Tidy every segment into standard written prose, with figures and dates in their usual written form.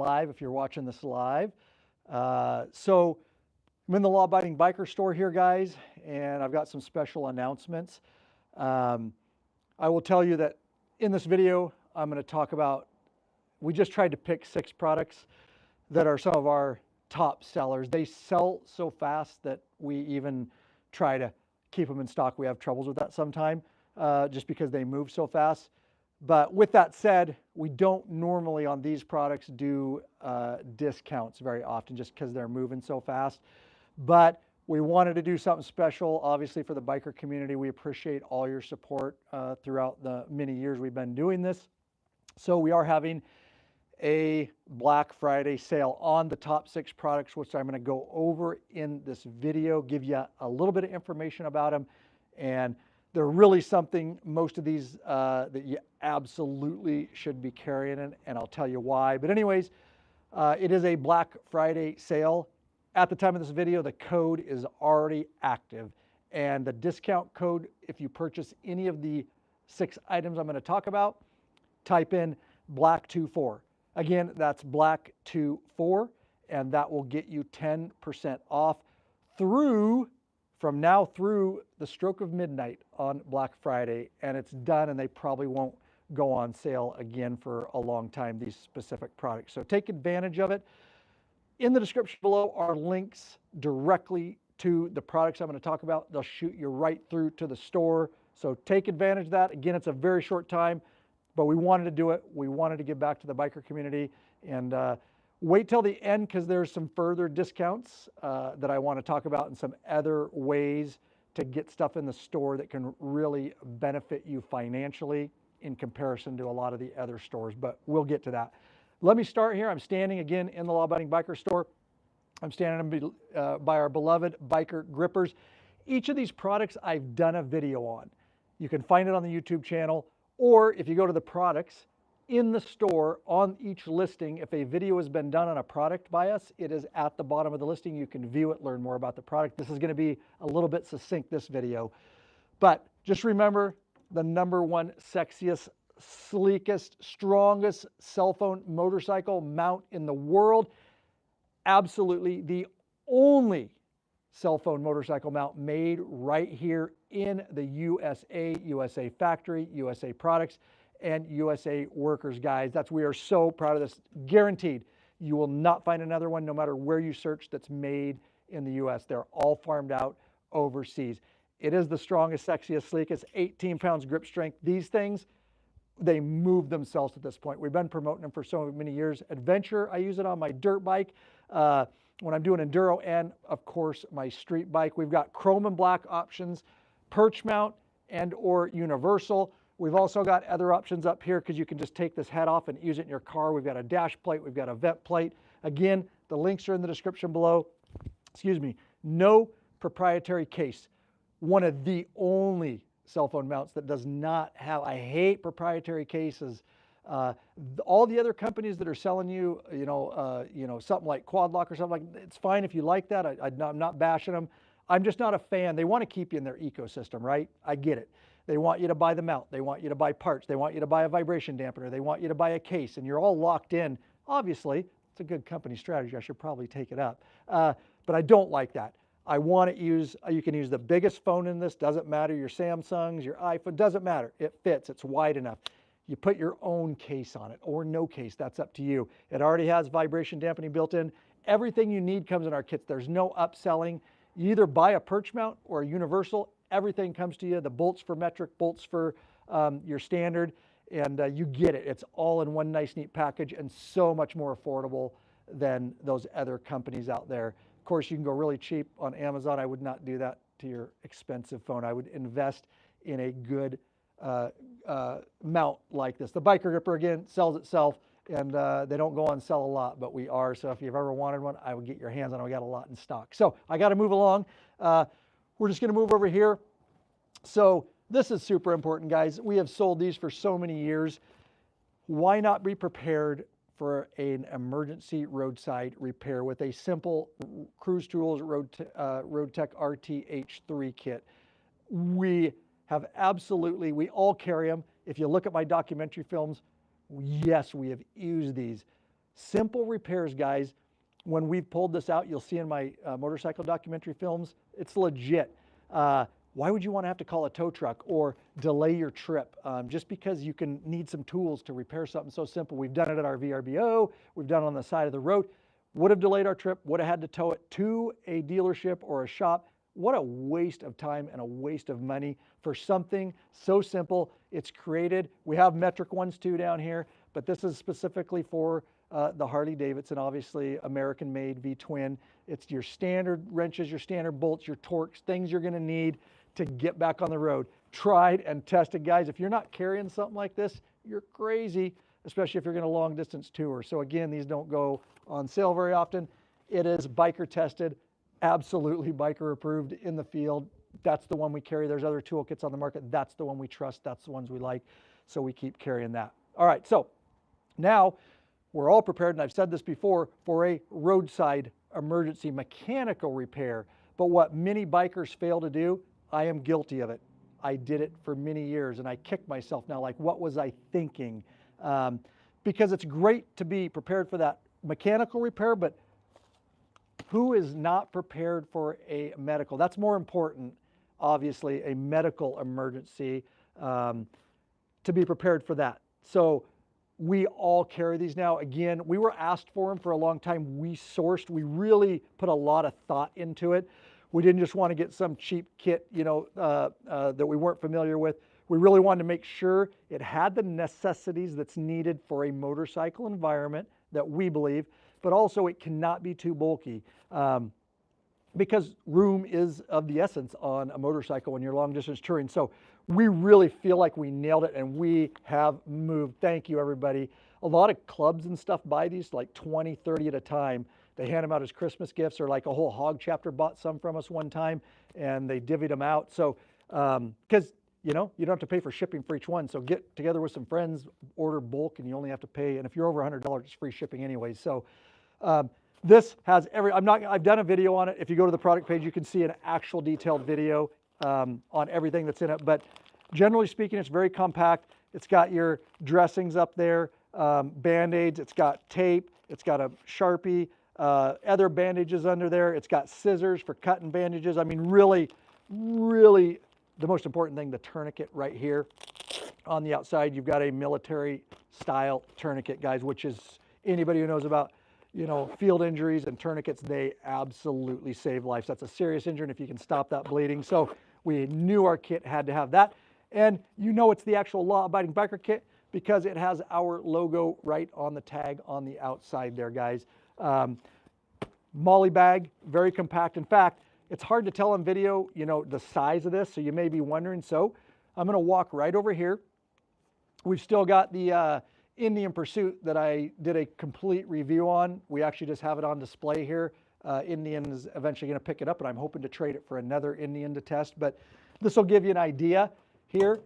live if you're watching this live. So I'm in the law-abiding biker store here, guys, and I've got some special announcements. I will tell you that in this video, I'm going to talk about, we just tried to pick 6 products that are some of our top sellers. They sell so fast that we even try to keep them in stock. We have troubles with that sometime just because they move so fast. But with that said, we don't normally on these products do discounts very often just because they're moving so fast. But we wanted to do something special, obviously, for the biker community. We appreciate all your support throughout the many years we've been doing this. So we are having a Black Friday sale on the top 6 products, which I'm going to go over in this video, give you a little bit of information about them. And they're really something, most of these, that you absolutely should be carrying, and I'll tell you why. But anyways, it is a Black Friday sale. At the time of this video, the code is already active. And the discount code, if you purchase any of the 6 items I'm going to talk about, type in BLACK24. Again, that's BLACK24, and that will get you 10% off from now through the stroke of midnight on Black Friday. And it's done, and they probably won't go on sale again for a long time, these specific products. So take advantage of it. In the description below are links directly to the products I'm going to talk about. They'll shoot you right through to the store. So take advantage of that. Again, it's a very short time, but we wanted to do it. We wanted to give back to the biker community, and wait till the end because there's some further discounts that I want to talk about and some other ways to get stuff in the store that can really benefit you financially in comparison to a lot of the other stores, but we'll get to that. Let me start here. I'm standing again in the Law Abiding Biker store. I'm standing by our beloved biker grippers. Each of these products I've done a video on. You can find it on the YouTube channel, or if you go to the products in the store on each listing, if a video has been done on a product by us, it is at the bottom of the listing. You can view it, learn more about the product. This is going to be a little bit succinct, this video. But just remember, the #1 sexiest, sleekest, strongest cell phone motorcycle mount in the world. Absolutely the only cell phone motorcycle mount made right here in the USA factory, USA products, and USA workers, guys. We are so proud of this. Guaranteed, you will not find another one, no matter where you search, that's made in the US. They're all farmed out overseas. It is the strongest, sexiest, sleekest, 18 pounds grip strength. These things, they move themselves at this point. We've been promoting them for so many years. Adventure, I use it on my dirt bike when I'm doing enduro, and of course my street bike. We've got chrome and black options, perch mount and or universal. We've also got other options up here because you can just take this head off and use it in your car. We've got a dash plate, we've got a vent plate. Again, the links are in the description below. Excuse me. No proprietary case. One of the only cell phone mounts that does not have, I hate proprietary cases. All the other companies that are selling you, something like Quad Lock or something like, it's fine if you like that. I'm not bashing them. I'm just not a fan. They want to keep you in their ecosystem, right? I get it. They want you to buy the mount. They want you to buy parts. They want you to buy a vibration dampener. They want you to buy a case, and you're all locked in. Obviously, it's a good company strategy. I should probably take it up. But I don't like that. I want to use, you can use the biggest phone in this, doesn't matter, your Samsungs, your iPhone, doesn't matter. It fits, it's wide enough. You put your own case on it, or no case, that's up to you. It already has vibration dampening built in. Everything you need comes in our kits. There's no upselling. You either buy a perch mount or a universal, everything comes to you. The bolts for metric, bolts for your standard, and you get it. It's all in one nice, neat package, and so much more affordable than those other companies out there. Of course, you can go really cheap on Amazon. I would not do that to your expensive phone. I would invest in a good mount like this. The biker gripper, again, sells itself, and they don't go on sale a lot, but we are. So if you've ever wanted one, I would get your hands on it. We got a lot in stock. So I got to move along. We're just going to move over here. So this is super important, guys. We have sold these for so many years. Why not be prepared for an emergency roadside repair with a simple CRUZ Tools Roadtech RTH3 kit? We have absolutely, we all carry them. If you look at my documentary films, yes, we have used these. Simple repairs, guys. When we've pulled this out, you'll see in my motorcycle documentary films, it's legit. Why would you want to have to call a tow truck or delay your trip just because you can need some tools to repair something so simple? We've done it at our VRBO, we've done it on the side of the road. Would have delayed our trip, would have had to tow it to a dealership or a shop. What a waste of time and a waste of money for something so simple. It's created. We have metric ones too down here, but this is specifically for the Harley Davidson, obviously American-made V-twin. It's your standard wrenches, your standard bolts, your Torx, things you're going to need to get back on the road. Tried and tested, guys. If you're not carrying something like this, you're crazy, especially if you're going to long distance tour. So again, these don't go on sale very often. It is biker tested, absolutely biker approved in the field. That's the one we carry. There's other toolkits on the market. That's the one we trust. That's the ones we like. So we keep carrying that. All right, so now we're all prepared, and I've said this before, for a roadside emergency mechanical repair. But what many bikers fail to do, I am guilty of it. I did it for many years, and I kick myself now, like, what was I thinking? Because it's great to be prepared for that mechanical repair, but who is not prepared for a medical? That's more important, obviously, a medical emergency, to be prepared for that. So we all carry these now. Again, we were asked for them for a long time. We sourced, we really put a lot of thought into it. We didn't just want to get some cheap kit, you know, that we weren't familiar with. We really wanted to make sure it had the necessities that's needed for a motorcycle environment that we believe, but also it cannot be too bulky because room is of the essence on a motorcycle when you're long distance touring. So we really feel like we nailed it, and we have moved. Thank you, everybody. A lot of clubs and stuff buy these like 20, 30 at a time. They hand them out as Christmas gifts, or like a whole hog chapter bought some from us one time and they divvied them out. So, because you know, you don't have to pay for shipping for each one. So get together with some friends, order bulk, and you only have to pay. And if you're over $100, it's free shipping anyway. So this has I've done a video on it. If you go to the product page, you can see an actual detailed video on everything that's in it. But generally speaking, it's very compact. It's got your dressings up there, Band-Aids, it's got tape, it's got a Sharpie, other bandages under there. It's got scissors for cutting bandages. I mean, really, really the most important thing, the tourniquet right here on the outside. You've got a military style tourniquet, guys, which is, anybody who knows about, you know, field injuries and tourniquets, they absolutely save lives. That's a serious injury, and if you can stop that bleeding. So we knew our kit had to have that. And you know it's the actual law-abiding biker kit because it has our logo right on the tag on the outside there, guys. Molly bag, very compact. In fact, it's hard to tell on video, you know, the size of this, so you may be wondering. So I'm going to walk right over here. We've still got the Indian Pursuit that I did a complete review on. We actually just have it on display here. Indian is eventually going to pick it up, and I'm hoping to trade it for another Indian to test. But this will give you an idea here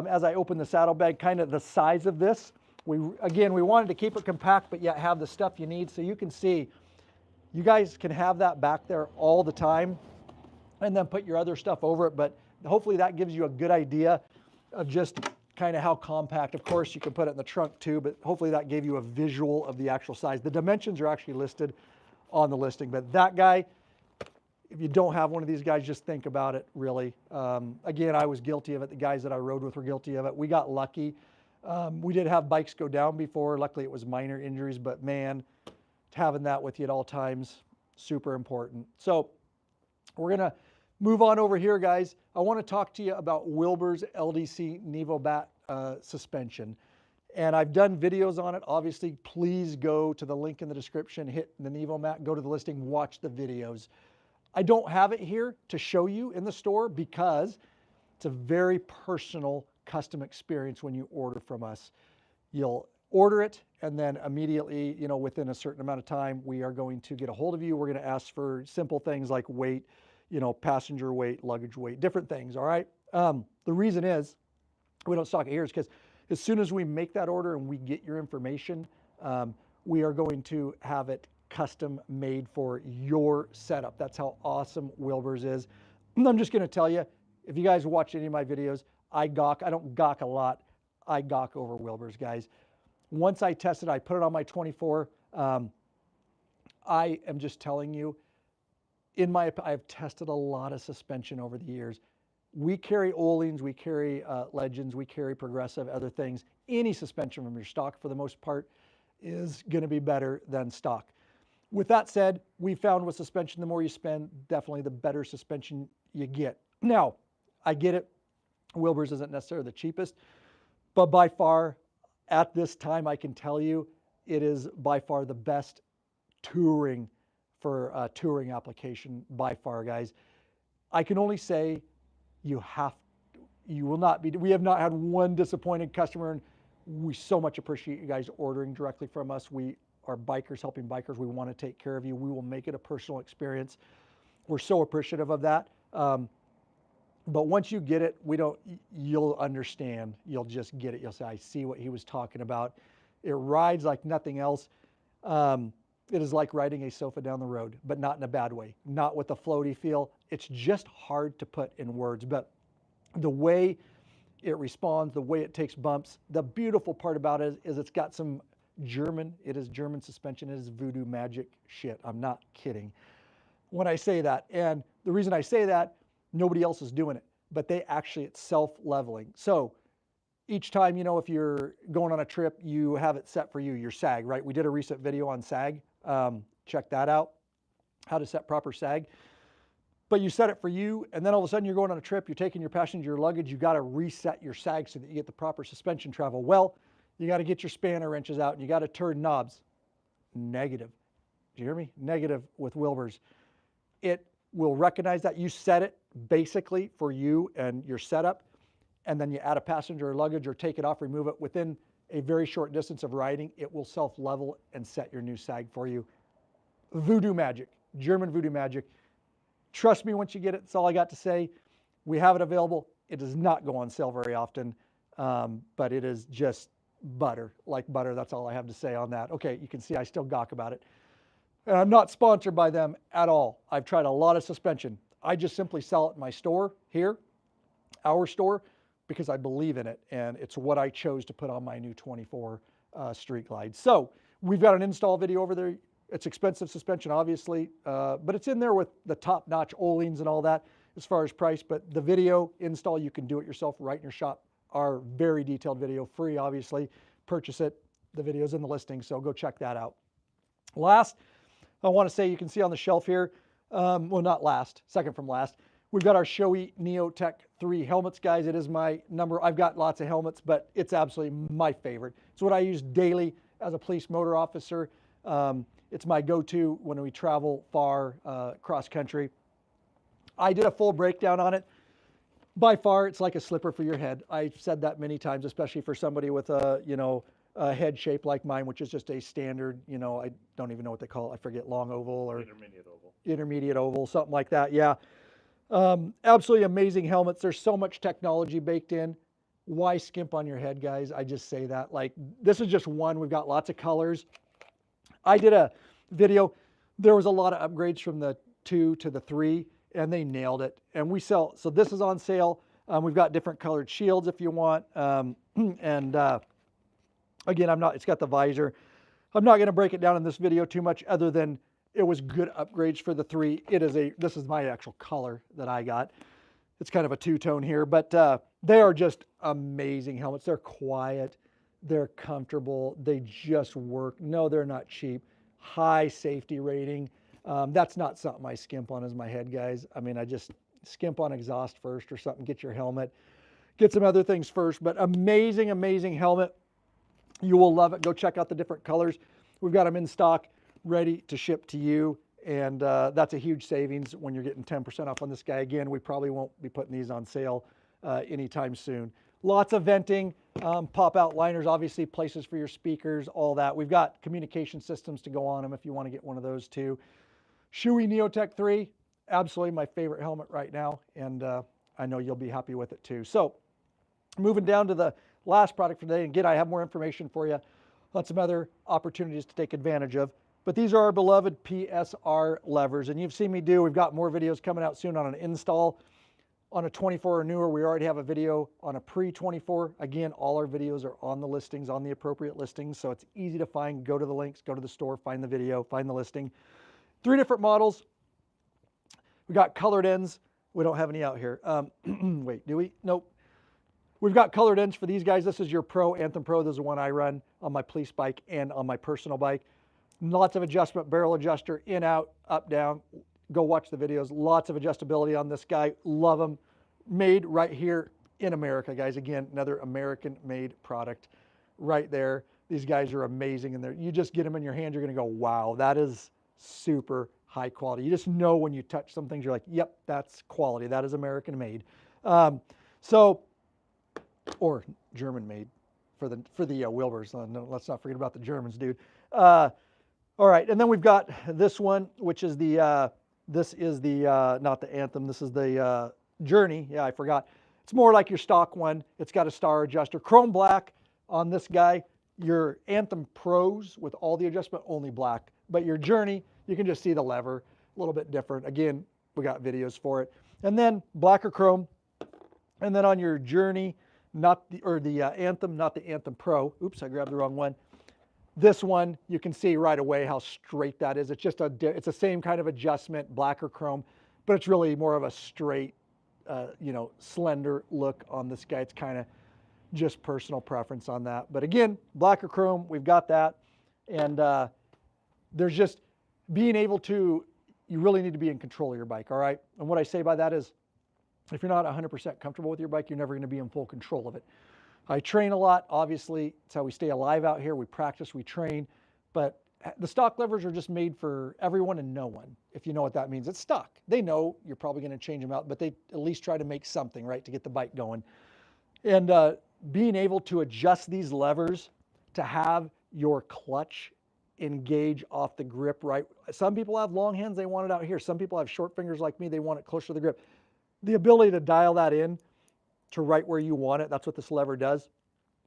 as I open the saddlebag, kind of the size of this. We wanted to keep it compact, but yet have the stuff you need. So you can see, you guys can have that back there all the time and then put your other stuff over it. But hopefully that gives you a good idea of just kind of how compact. Of course, you can put it in the trunk too, but hopefully that gave you a visual of the actual size. The dimensions are actually listed on the listing, but that guy, if you don't have one of these guys, just think about it, really. Again, I was guilty of it. The guys that I rode with were guilty of it. We got lucky. We did have bikes go down before. Luckily, it was minor injuries, but man, having that with you at all times, super important. So we're going to move on over here, guys. I want to talk to you about Wilbers LDC NIVOMAT suspension. And I've done videos on it. Obviously, please go to the link in the description, hit the NIVOMAT, go to the listing, watch the videos. I don't have it here to show you in the store because it's a very personal custom experience when you order from us. You'll order it, and then immediately, you know, within a certain amount of time, we are going to get a hold of you. We're going to ask for simple things like weight, you know, passenger weight, luggage weight, different things, all right? The reason is we don't stock it here is because as soon as we make that order and we get your information, we are going to have it custom made for your setup. That's how awesome Wilbers is. And I'm just going to tell you, if you guys watch any of my videos, I don't gawk a lot. I gawk over Wilbers, guys. Once I tested, I put it on my 24 I am just telling you, I've tested a lot of suspension over the years. We carry Öhlings, we carry Legends, we carry Progressive, other things. Any suspension from your stock, for the most part, is going to be better than stock. With that said, we found with suspension, the more you spend, definitely the better suspension you get. Now, I get it. Wilber's isn't necessarily the cheapest, but by far, at this time, I can tell you, it is by far the best touring for a touring application by far, guys. I can only say you will not be, we have not had one disappointed customer, and we so much appreciate you guys ordering directly from us. We are bikers helping bikers. We want to take care of you. We will make it a personal experience. We're so appreciative of that. But once you get it, you'll understand. You'll just get it. You'll say, I see what he was talking about. It rides like nothing else. It is like riding a sofa down the road, but not in a bad way, not with a floaty feel. It's just hard to put in words, but the way it responds, the way it takes bumps, the beautiful part about it is it's got some German suspension. It is voodoo magic shit. I'm not kidding when I say that. And the reason I say that, nobody else is doing it, but it's self-leveling. So each time, if you're going on a trip, you have it set for you, your sag, right? We did a recent video on sag. Check that out, how to set proper sag. But you set it for you, and then all of a sudden you're going on a trip, you're taking your passenger luggage, you got to reset your sag so that you get the proper suspension travel. Well, you got to get your spanner wrenches out, and you got to turn knobs. Negative. Do you hear me? Negative with Wilbers. It will recognize that you set it basically for you and your setup, and then you add a passenger or luggage or take it off, remove it. Within a very short distance of riding, it will self-level and set your new sag for you. Voodoo magic, German voodoo magic. Trust me, once you get it, that's all I got to say. We have it available. It does not go on sale very often, but it is just butter, like butter. That's all I have to say on that. Okay, you can see I still gawk about it. And I'm not sponsored by them at all. I've tried a lot of suspension. I just simply sell it in my store here, our store, because I believe in it, and it's what I chose to put on my new 24 Street Glide. So we've got an install video over there. It's expensive suspension, obviously, but it's in there with the top-notch Öhlings and all that as far as price. But the video install, you can do it yourself right in your shop. Our very detailed video, free, obviously. Purchase it. The video's in the listing, so go check that out. Last, I want to say, you can see on the shelf here, well, not last, second from last, we've got our Shoei Neotech 3 helmets, guys. It is my number. I've got lots of helmets, but it's absolutely my favorite. It's what I use daily as a police motor officer. It's my go-to when we travel far cross country. I did a full breakdown on it. By far, it's like a slipper for your head. I've said that many times, especially for somebody with a head shape like mine, which is just a standard, I don't even know what they call it. I forget, long oval or intermediate oval, something like that. Yeah. Absolutely amazing helmets. There's so much technology baked in. Why skimp on your head, guys? I just say that. Like, this is just one. We've got lots of colors. I did a video. There was a lot of upgrades from the 2 to the 3, and they nailed it. And we sell, so this is on sale. We've got different colored shields if you want. Again, it's got the visor. I'm not going to break it down in this video too much, other than it was good upgrades for the 3. This is my actual color that I got. It's kind of a two-tone here, but they are just amazing helmets. They're quiet. They're comfortable. They just work. No, they're not cheap. High safety rating. That's not something I skimp on as my head, guys. I mean, I just skimp on exhaust first or something. Get your helmet. Get some other things first, but amazing, amazing helmet. You will love it. Go check out the different colors. We've got them in stock, ready to ship to you, and that's a huge savings when you're getting 10% off on this guy. Again, we probably won't be putting these on sale anytime soon. Lots of venting, pop-out liners, obviously places for your speakers, all that. We've got communication systems to go on them if you want to get one of those too. Shoei Neotech 3, absolutely my favorite helmet right now, and I know you'll be happy with it too. So moving down to the last product for today. Again, I have more information for you on some other opportunities to take advantage of. But these are our beloved PSR levers, and you've seen me do. We've got more videos coming out soon on an install on a 24 or newer. We already have a video on a pre-24. Again, all our videos are on the listings, on the appropriate listings, so it's easy to find. Go to the links, go to the store, find the video, find the listing. 3 different models. We got colored ends. We don't have any out here. Wait, do we? Nope. We've got colored ends for these guys. This is your Pro, Anthem Pro. This is the one I run on my police bike and on my personal bike. Lots of adjustment, barrel adjuster, in, out, up, down. Go watch the videos. Lots of adjustability on this guy. Love them. Made right here in America, guys. Again, another American-made product right there. These guys are amazing, and you just get them in your hand, you're going to go, wow, that is super high quality. You just know when you touch some things, you're like, yep, that's quality. That is American-made. Or German-made for the Wilbers. No, let's not forget about the Germans, dude. All right, and then we've got this one, which is the this is the not the Anthem. This is the Journey. Yeah, I forgot. It's more like your stock one. It's got a star adjuster, chrome black on this guy. Your Anthem Pros with all the adjustment, only black. But your Journey, you can just see the lever, a little bit different. Again, we got videos for it. And then black or chrome. And then on your Journey, Anthem, not the Anthem Pro. Oops, I grabbed the wrong one. This one, you can see right away how straight that is. It's just it's the same kind of adjustment, black or chrome, but it's really more of a straight, slender look on this guy. It's kind of just personal preference on that. But again, black or chrome, we've got that. And there's just being able to, you really need to be in control of your bike, all right? And what I say by that is, if you're not 100% comfortable with your bike, you're never going to be in full control of it. I train a lot, obviously. It's how we stay alive out here. We practice, we train. But the stock levers are just made for everyone and no one, if you know what that means. It's stock. They know you're probably going to change them out, but they at least try to make something, right, to get the bike going. And being able to adjust these levers to have your clutch engage off the grip, right? Some people have long hands, they want it out here. Some people have short fingers like me, they want it closer to the grip. The ability to dial that in to right where you want it, that's what this lever does.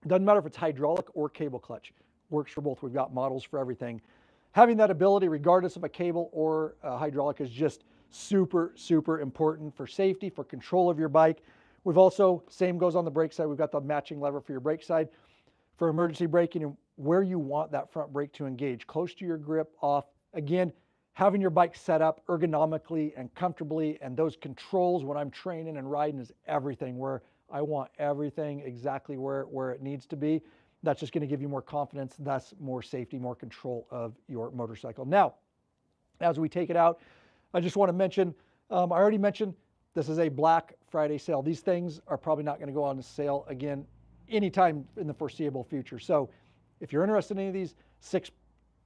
It doesn't matter if it's hydraulic or cable clutch. Works for both. We've got models for everything. Having that ability, regardless of a cable or hydraulic, is just super, super important for safety, for control of your bike. We've also, same goes on the brake side, we've got the matching lever for your brake side. For emergency braking and where you want that front brake to engage, close to your grip, off. Again, having your bike set up ergonomically and comfortably, and those controls when I'm training and riding is everything, where I want everything exactly where it needs to be. That's just going to give you more confidence, thus more safety, more control of your motorcycle. Now, as we take it out, I just want to mention, I already mentioned, this is a Black Friday sale. These things are probably not going to go on sale again anytime in the foreseeable future. So if you're interested in any of these 6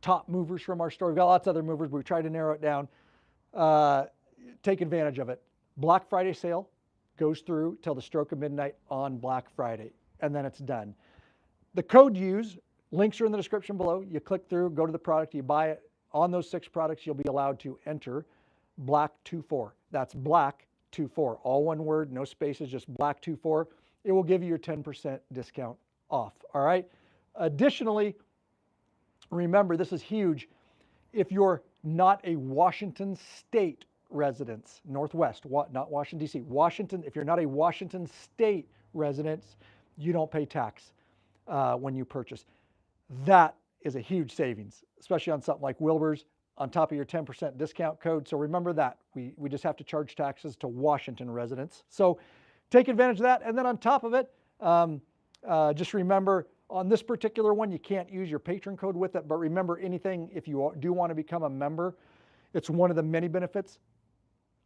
top movers from our store, we've got lots of other movers, but we tried to narrow it down. Take advantage of it. Black Friday sale goes through till the stroke of midnight on Black Friday, and then it's done. The code you use, links are in the description below. You click through, go to the product, you buy it. On those 6 products, you'll be allowed to enter BLACK24. That's BLACK24, all one word, no spaces, just BLACK24. It will give you your 10% discount off, all right? Additionally, remember, this is huge. If you're not a Washington State resident, Northwest, not Washington, D.C., Washington, if you're not a Washington State resident, you don't pay tax when you purchase. That is a huge savings, especially on something like Wilbers, on top of your 10% discount code. So remember that. We just have to charge taxes to Washington residents. So take advantage of that. And then on top of it, just remember, on this particular one, you can't use your patron code with it, but remember, anything, if you do want to become a member, it's one of the many benefits.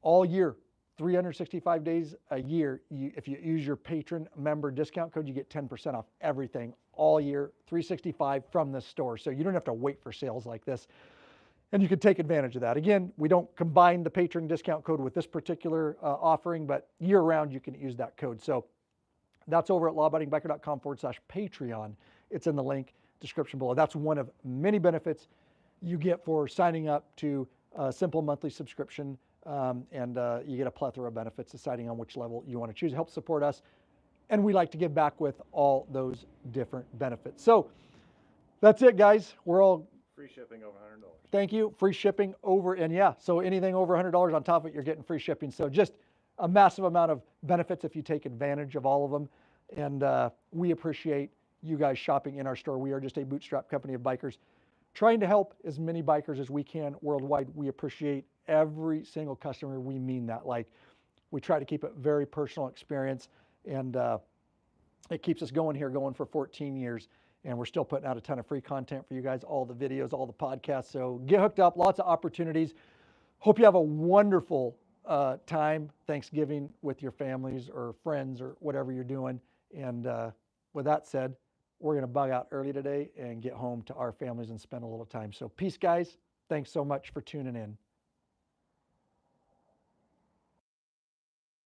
All year, 365 days a year, if you use your patron member discount code, you get 10% off everything all year, 365 from this store. So you don't have to wait for sales like this. And you can take advantage of that. Again, we don't combine the patron discount code with this particular offering, but year round you can use that code. So that's over at lawabidingbiker.com/Patreon. It's in the link description below. That's one of many benefits you get for signing up to a simple monthly subscription, and you get a plethora of benefits deciding on which level you want to choose. It helps support us, and we like to give back with all those different benefits. So that's it, guys. We're all... Free shipping over $100. Thank you. Free shipping over, and yeah, so anything over $100 on top of it, you're getting free shipping. So just a massive amount of benefits if you take advantage of all of them. And we appreciate you guys shopping in our store. We are just a bootstrap company of bikers trying to help as many bikers as we can worldwide. We appreciate every single customer. We mean that. Like, we try to keep it very personal experience, and it keeps us going for 14 years. And we're still putting out a ton of free content for you guys, all the videos, all the podcasts. So get hooked up, lots of opportunities. Hope you have a wonderful time Thanksgiving with your families or friends or whatever you're doing. And with that said, we're going to bug out early today and get home to our families and spend a little time. So peace, guys. Thanks so much for tuning in.